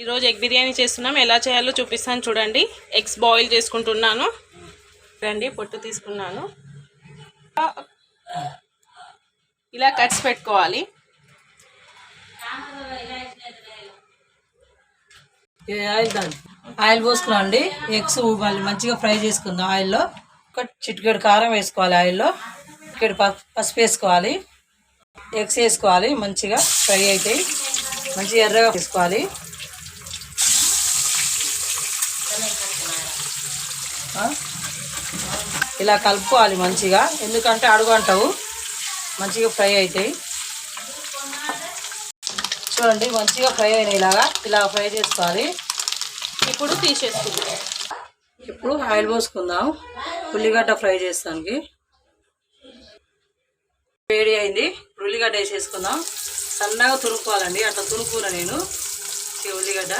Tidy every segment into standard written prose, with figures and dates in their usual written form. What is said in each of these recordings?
ఈరోజు ఎగ్ బిర్యానీ చేస్తున్నాం. ఎలా చేయాలో చూపిస్తాను చూడండి. ఎగ్స్ బాయిల్ చేసుకుంటున్నాను. రండి, పొట్టు తీసుకున్నాను. ఇలా కట్స్ పెట్టుకోవాలి. ఆయిల్ పోసుకున్నాం అండి. ఎగ్స్ మళ్ళీ మంచిగా ఫ్రై చేసుకుందాం. ఆయిల్లో ఒక చిటికెడు కారం వేసుకోవాలి. ఆయిల్లో చిటికెడు పసుపు వేసుకోవాలి. ఎగ్స్ వేసుకోవాలి. మంచిగా ఫ్రై అవుతాయి. మంచిగా ఎర్రగా వేసుకోవాలి. ఇలా కలుపుకోవాలి మంచిగా, ఎందుకంటే అడుగు అంటావు. మంచిగా ఫ్రై అవుతాయి. చూడండి మంచిగా ఫ్రై అయినాయి. ఇలా ఫ్రై చేసుకోవాలి. ఇప్పుడు తీసేసుకుందాం. ఇప్పుడు ఆయిల్ పోసుకుందాం. ఉల్లిగడ్డ ఫ్రై చేస్తానికి వేడి అయింది. ఉల్లిగడ్డ వేసేసుకుందాం. సన్నగా తురుక్కోవాలండి. అట్లా తురుక్కున్నా నేను ఉల్లిగడ్డ.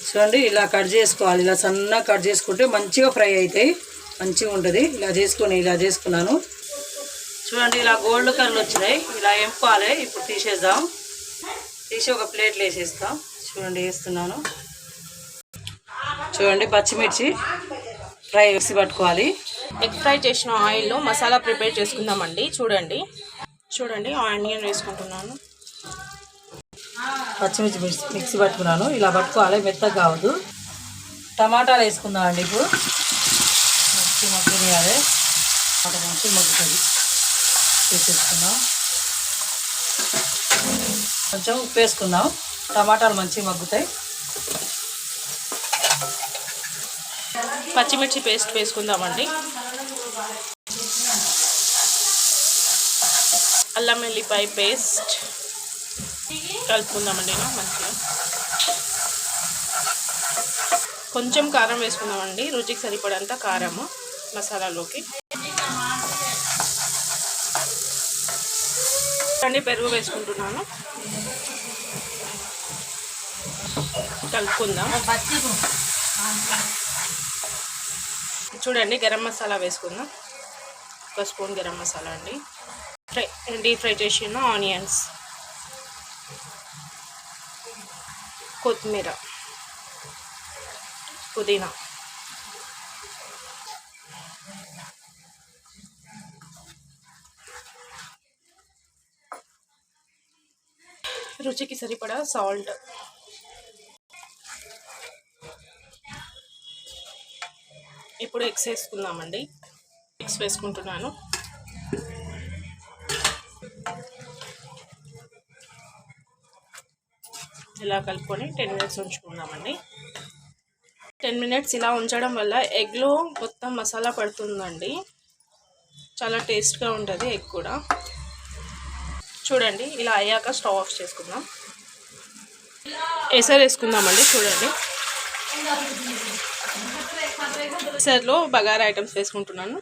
చూడండి ఇలా కట్ చేసుకోవాలి. ఇలా సన్నగా కట్ చేసుకుంటే మంచిగా ఫ్రై అవుతాయి. మంచిగా ఉంటుంది. ఇలా చేసుకున్నాను. చూడండి ఇలా గోల్డ్ కలర్ వచ్చినాయి. ఇలా ఎంపాలి. ఇప్పుడు తీసేద్దాం. తీసి ఒక ప్లేట్లో వేసేస్తాం. చూడండి వేస్తున్నాను. చూడండి పచ్చిమిర్చి ఫ్రై వేసి పట్టుకోవాలి. ఎగ్ ఫ్రై చేసిన ఆయిల్లో మసాలా ప్రిపేర్ చేసుకుందామండి. చూడండి ఆనియన్ వేసుకుంటున్నాను. పచ్చిమిర్చి మిక్సీ పట్టుకున్నాను. ఇలా పట్టుకోవాలి, మెత్తగా కావద్దు. టమాటాలు వేసుకుందాం అండి. ఇప్పుడు మంచి మగ్గునియాలి. మంచి మగ్గుతుంది. వేసేసుకుందాం. కొంచెం ఉప్పు వేసుకుందాం. టమాటాలు మంచిగా మగ్గుతాయి. పచ్చిమిర్చి పేస్ట్ వేసుకుందామండి. అల్లం వెల్లిపాయ పేస్ట్ కలుపుకుందామండి. మంచిగా కొంచెం కారం వేసుకుందామండి. రుచికి సరిపడంత కారము మసాలాలోకి. పెరుగు వేసుకుంటున్నాను. కలుపుకుందాం. చూడండి గరం మసాలా వేసుకుందాం. ఒక స్పూన్ గరం మసాలా అండి. డీప్ ఫ్రై చేసిన ఆనియన్స్, కొత్తిమీర, పుదీనా, రుచికి సరిపడా సాల్ట్, ఇప్పుడు ఎగ్స్ వేసుకుందామండి. ఎగ్స్ వేసుకుంటున్నాను. ఇలా కలుపుకొని 10 మినిట్స్ ఉంచుకుందామండి. 10 మినిట్స్ ఇలా ఉంచడం వల్ల ఎగ్లో మొత్తం మసాలా పడుతుందండి. చాలా టేస్ట్గా ఉంటుంది ఎగ్ కూడా. చూడండి ఇలా అయ్యాక స్టవ్ ఆఫ్ చేసుకుందాం. ఎసరు వేసుకుందామండి. చూడండి ఎసరులో బగారా ఐటమ్స్ వేసుకుంటున్నాను.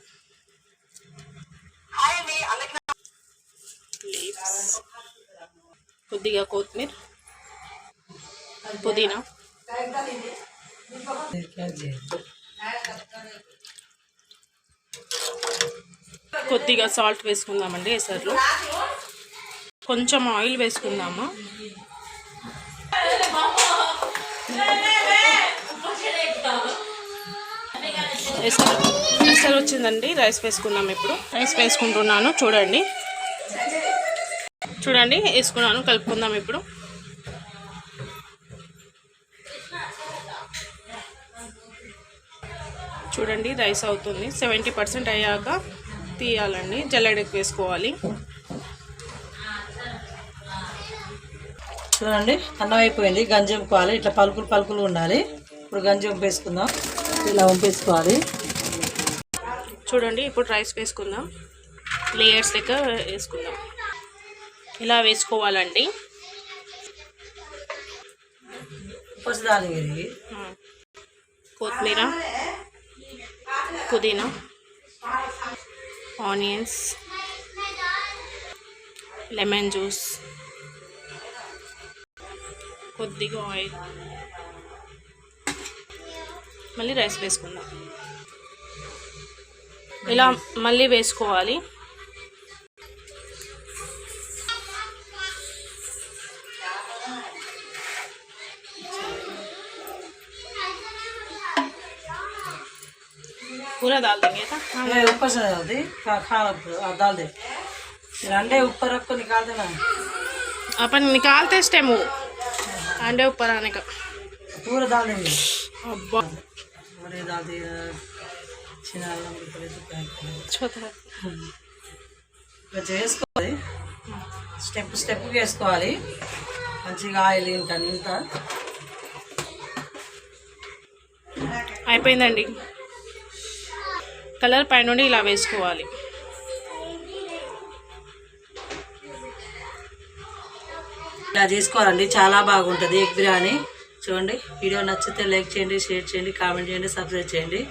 కొద్దిగా కొత్తిమీర, పుదీనా, కొద్దిగా సాల్ట్ వేసుకుందామండి. ఎసరులో కొంచెం ఆయిల్ వేసుకుందాము. ఎసరు వచ్చిందండి. రైస్ వేసుకుందాం. ఇప్పుడు రైస్ వేసుకుంటున్నాను. చూడండి వేసుకున్నాను. కలుపుకుందాం. ఇప్పుడు చూడండి రైస్ అవుతుంది. 70% అయ్యాక తీయాలండి. జల్లెడకు వేసుకోవాలి. చూడండి అన్నం అయిపోయింది. గంజి వంపుకోవాలి. ఇట్లా పలుకులు ఉండాలి. ఇప్పుడు గంజి వంపేసుకుందాం. ఇలా వంపేసుకోవాలి. చూడండి ఇప్పుడు రైస్ వేసుకుందాం. లేయర్స్ లెక్క వేసుకుందాం. ఇలా వేసుకోవాలండి. కొత్తిమీర, పుదీనా, ఆనియన్స్, లెమన్ జ్యూస్, కొద్దిగా ఆయిల్, మళ్ళీ రైస్ వేసుకుందాం. ఇలా మళ్ళీ వేసుకోవాలి. पूरा डाल देंगे था हाँ ये ऊपर से डाल दी खाना डाल दे फिर अंडे ऊपर रख को निकाल देना अपन निकालते इस टाइम वो अंडे ऊपर आने का पूरा डाल देंगे अब्बा अरे डाल दिया చిన్న छोटा ఇట్లా చేసుకోవాలి స్టెప్ స్టెప్ వేసుకోవాలి మంచిగా ఆయిల్ ఇంత ఇంత అయిపోయిందండి కలర్ పైనుండి ఇలా వేసుకోవాలి ఇలా చేసుకోవాలండి చాలా బాగుంటుంది ఎగ్ బిర్యానీ చూడండి వీడియో నచ్చితే లైక్ చేయండి షేర్ చేయండి కామెంట్ చేయండి సబ్స్క్రైబ్ చేయండి